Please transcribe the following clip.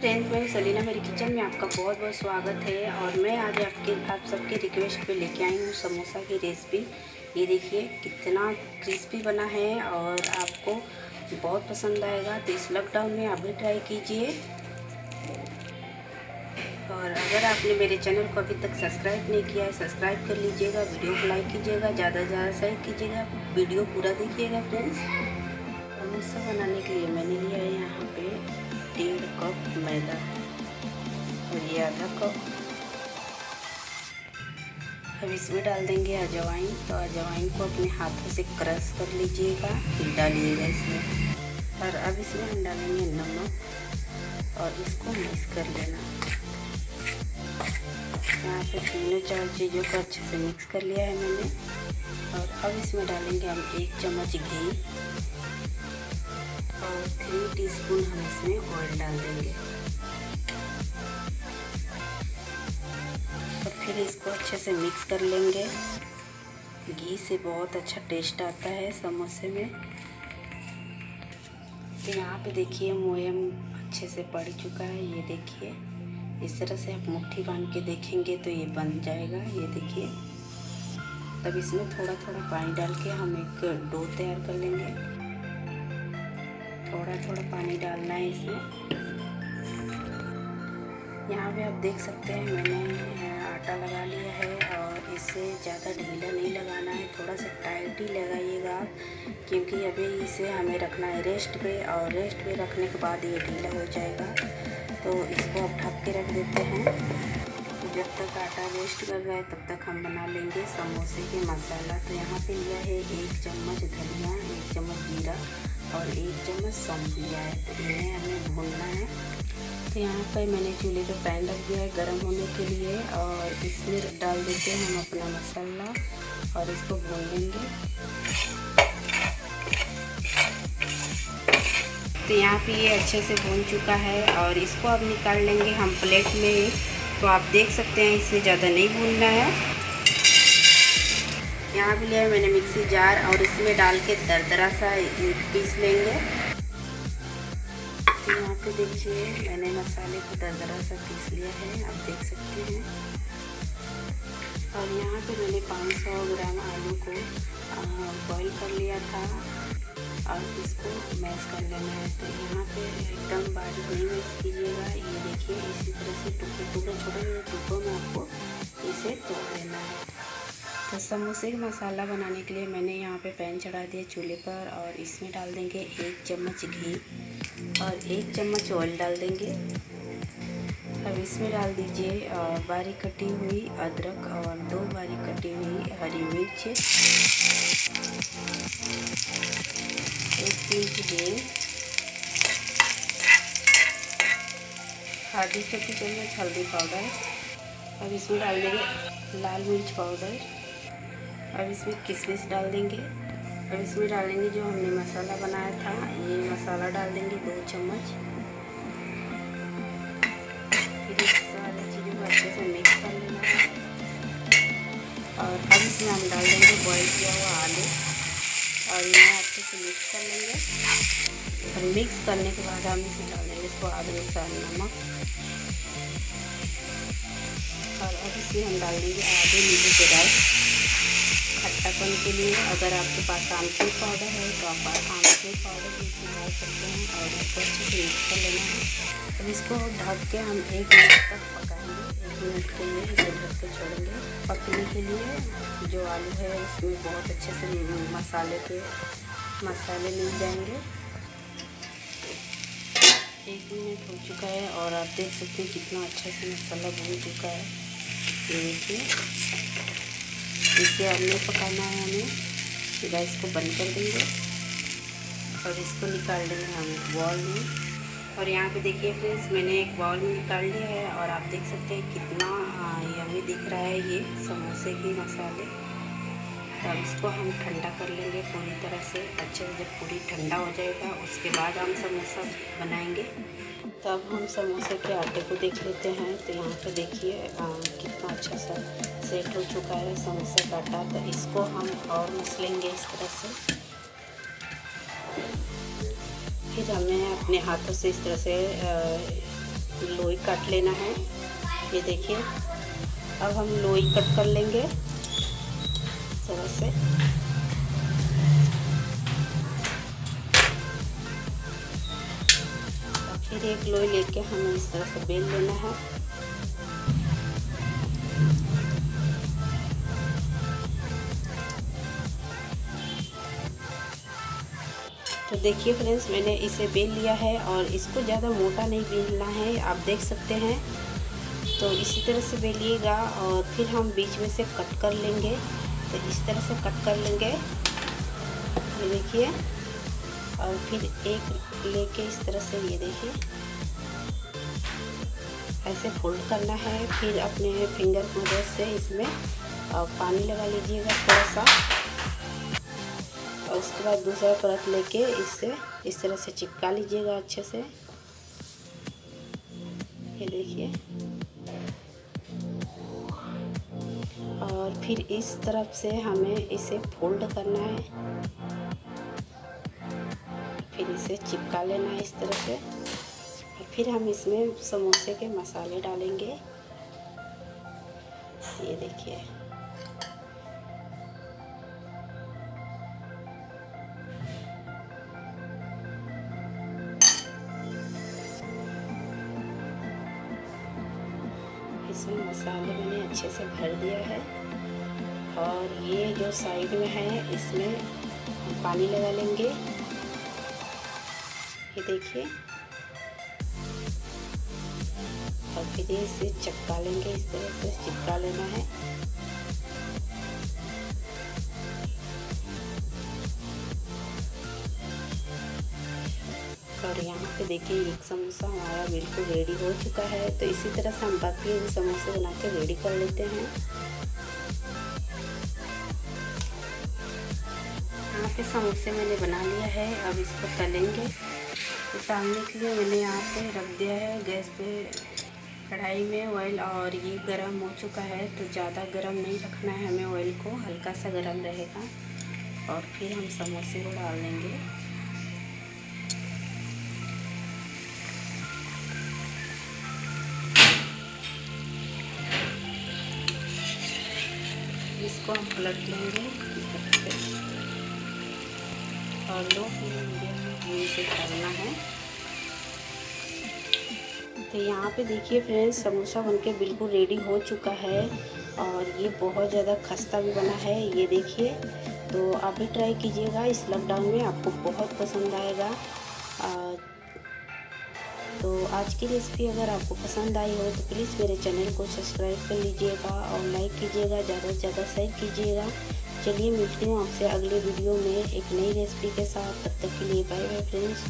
Friends, मैं सलीना, मेरी kitchen में आपका बहुत बहुत स्वागत है। और मैं आज आप सबके रिक्वेस्ट पे लेके आई हूँ समोसा की रेसिपी। ये देखिए कितना क्रिस्पी बना है और आपको बहुत पसंद आएगा। तो इस लॉकडाउन में आप भी ट्राई कीजिए। और अगर आपने मेरे चैनल को अभी तक सब्सक्राइब नहीं किया है, सब्सक्राइब कर लीजिएगा, वीडियो को लाइक कीजिएगा, ज़्यादा से ज़्यादा शेयर कीजिएगा, वीडियो पूरा देखिएगा। फ्रेंड्स, समोसा बनाने के लिए मैंने लिया है यहाँ पे 1.5 कप मैदा और ये आधा कप। अब इसमें डाल देंगे अजवाइन। तो अजवाइन को अपने हाथों से क्रश कर लीजिएगा, फिर डालिएगा इसमें। और अब इसमें हम डालेंगे नमक और इसको मिक्स कर लेना। यहाँ पे तीनों चार चीज़ों को अच्छे से मिक्स कर लिया है मैंने। और अब इसमें डालेंगे हम 1 चम्मच घी और 3 टीस्पून हम इसमें ऑयल डाल देंगे। और फिर इसको अच्छे से मिक्स कर लेंगे। घी से बहुत अच्छा टेस्ट आता है समोसे में। तो यहाँ पे देखिए मोयम अच्छे से पड़ चुका है। ये देखिए इस तरह से आप मुट्ठी बांध के देखेंगे तो ये बन जाएगा। ये देखिए, तब इसमें थोड़ा थोड़ा पानी डाल के हम एक डो तैयार कर लेंगे। थोड़ा थोड़ा पानी डालना है इसमें। यहाँ पे आप देख सकते हैं मैंने आटा लगा लिया है और इसे ज़्यादा ढीला नहीं लगाना है, थोड़ा सा टाइट ही लगाइएगा आप, क्योंकि अभी इसे हमें रखना है रेस्ट पे। और रेस्ट पे रखने के बाद ये ढीला हो जाएगा। तो इसको आप ढक के रख देते हैं। तो जब तक आटा रेस्ट कर रहा है तब तक हम बना लेंगे समोसे के मसाला। तो यहाँ पे लिया है 1 चम्मच धनिया, 1 चम्मच जीरा और 1 चम्मच सौंफ लिया है। तो इन्हें हमें भूनना है। तो यहाँ पर मैंने चूल्हे पे पैन रख दिया है गर्म होने के लिए और इसमें डाल देते हैं हम अपना मसाला और इसको भून लेंगे। तो यहाँ पे ये अच्छे से भून चुका है और इसको अब निकाल लेंगे हम प्लेट में। तो आप देख सकते हैं इससे ज़्यादा नहीं भूनना है। यहाँ पे लिया है मैंने मिक्सी जार और इसमें डाल के दरदरा सा पीस लेंगे। तो यहाँ पे देखिए मैंने मसाले को दरदरा सा पीस लिया है, आप देख सकते हैं। और यहाँ पे मैंने 500 ग्राम आलू को बॉईल कर लिया था और इसको मैश कर लेना है। तो यहाँ पे एकदम बारीक नहीं मैश कीजिएगा। ये देखिए इसी तरह से टुकड़े टुकड़े छोटे छोटे टुकड़ों में आपको इसे तोड़ लेना है। तो समोसे का मसाला बनाने के लिए मैंने यहाँ पे पैन चढ़ा दिया चूल्हे पर और इसमें डाल देंगे 1 चम्मच घी और 1 चम्मच ऑयल डाल देंगे। अब इसमें डाल दीजिए बारीक कटी हुई अदरक और 2 बारीक कटी हुई हरी मिर्च, 1 पिंच हींग, आधी छोटी चम्मच हल्दी पाउडर। अब इसमें डाल देंगे लाल मिर्च पाउडर। अब इसमें किशमिश डाल देंगे। अब इसमें डालेंगे जो हमने मसाला बनाया था, ये मसाला डाल देंगे 2 चम्मच। फिर इस सारी चीज़ों को अच्छे से मिक्स कर लेना है। और अब इसमें हम डाल देंगे बॉईल किया हुआ आलू और इन्हें अच्छे से मिक्स कर लेंगे। और मिक्स करने के बाद हम इसमें डाल देंगे स्वाद अनुसार नमक। और अब इसमें हम डाल देंगे आधे नींबू के रस खट्टापन के लिए। अगर आपके पास आमचूर पाउडर है तो आप आमचूर पाउडर भी डाल सकते हैं। और इसको अच्छे से मिक्स कर लेना है। अब इसको ढक के हम 1 मिनट तक पकाएंगे। 1 मिनट के लिए इसे ढक के छोड़ेंगे पकने के लिए। जो आलू है उसमें बहुत अच्छे से मसाले मिल जाएंगे। 1 मिनट हो चुका है और आप देख सकते हैं कितना अच्छा से मसाला भून चुका है। ये देखिए इसे अब नहीं पकाना है हमें। गैस को बंद कर देंगे और इसको निकाल देंगे हम एक बाउल में। और यहाँ पे देखिए फ्रेंड्स मैंने एक बाउल में निकाल लिया है और आप देख सकते हैं कितना यम्मी दिख रहा है ये समोसे के मसाले। तब इसको हम ठंडा कर लेंगे पूरी तरह से अच्छे से। जब पूरी ठंडा हो जाएगा उसके बाद हम समोसा बनाएंगे। तब हम समोसे के आटे को देख लेते हैं। तो यहाँ पे देखिए कितना अच्छा सा सेट हो चुका है समोसे का आटा। तो इसको हम और मसलेंगे इस तरह से। फिर हमें अपने हाथों से इस तरह से लोई काट लेना है। ये देखिए, अब हम लोई कट कर लेंगे इस तरह से। और फिर एक लोई लेके हमें इस तरह से बेल लेना है। तो देखिए फ्रेंड्स, मैंने इसे बेल लिया है और इसको ज़्यादा मोटा नहीं बेलना है, आप देख सकते हैं। तो इसी तरह से बेलिएगा और फिर हम बीच में से कट कर लेंगे। तो इस तरह से कट कर लेंगे, ये देखिए। और फिर एक लेके इस तरह से, ये देखिए, ऐसे फोल्ड करना है। फिर अपने फिंगर की मदद से इसमें पानी लगा लीजिएगा थोड़ा सा। और उसके बाद दूसरा परत लेके इससे इस तरह से चिपका लीजिएगा अच्छे से। ये देखिए, और फिर इस तरफ से हमें इसे फोल्ड करना है, फिर इसे चिपका लेना है इस तरह से। फिर हम इसमें समोसे के मसाले डालेंगे। ये देखिए, इसमें मसाले मैंने अच्छे से भर दिया है। और ये जो साइड में है इसमें पानी लगा लेंगे। ये देखिए, और फिर इसे चिपका लेंगे, इस तरह से चिपका लेना है। और यहाँ पे देखिए, एक समोसा हमारा बिल्कुल रेडी हो चुका है। तो इसी तरह से हम बाकी भी समोसे बना के रेडी कर लेते हैं। यहाँ पे समोसे मैंने बना लिया है, अब इसको तलेंगे। तो तलने के लिए मैंने यहाँ पे रख दिया है गैस पे कढ़ाई में ऑयल, और ये गरम हो चुका है। तो ज़्यादा गरम नहीं रखना है हमें ऑयल को, हल्का सा गरम रहेगा। और फिर हम समोसे को डाल देंगे। इसको हम पलट लेंगे और लो फ्लेम में इसे करना है। तो यहाँ पे देखिए फ्रेंड्स, समोसा बनके बिल्कुल रेडी हो चुका है और ये बहुत ज़्यादा खस्ता भी बना है। ये देखिए, तो आप भी ट्राई कीजिएगा इस लॉकडाउन में, आपको बहुत पसंद आएगा। तो आज की रेसिपी अगर आपको पसंद आई हो तो प्लीज़ मेरे चैनल को सब्सक्राइब कर लीजिएगा और लाइक कीजिएगा, ज़्यादा से ज़्यादा शेयर कीजिएगा। चलिए मिलती हूँ आपसे अगले वीडियो में एक नई रेसिपी के साथ। तब तक के लिए बाय बाय फ्रेंड्स।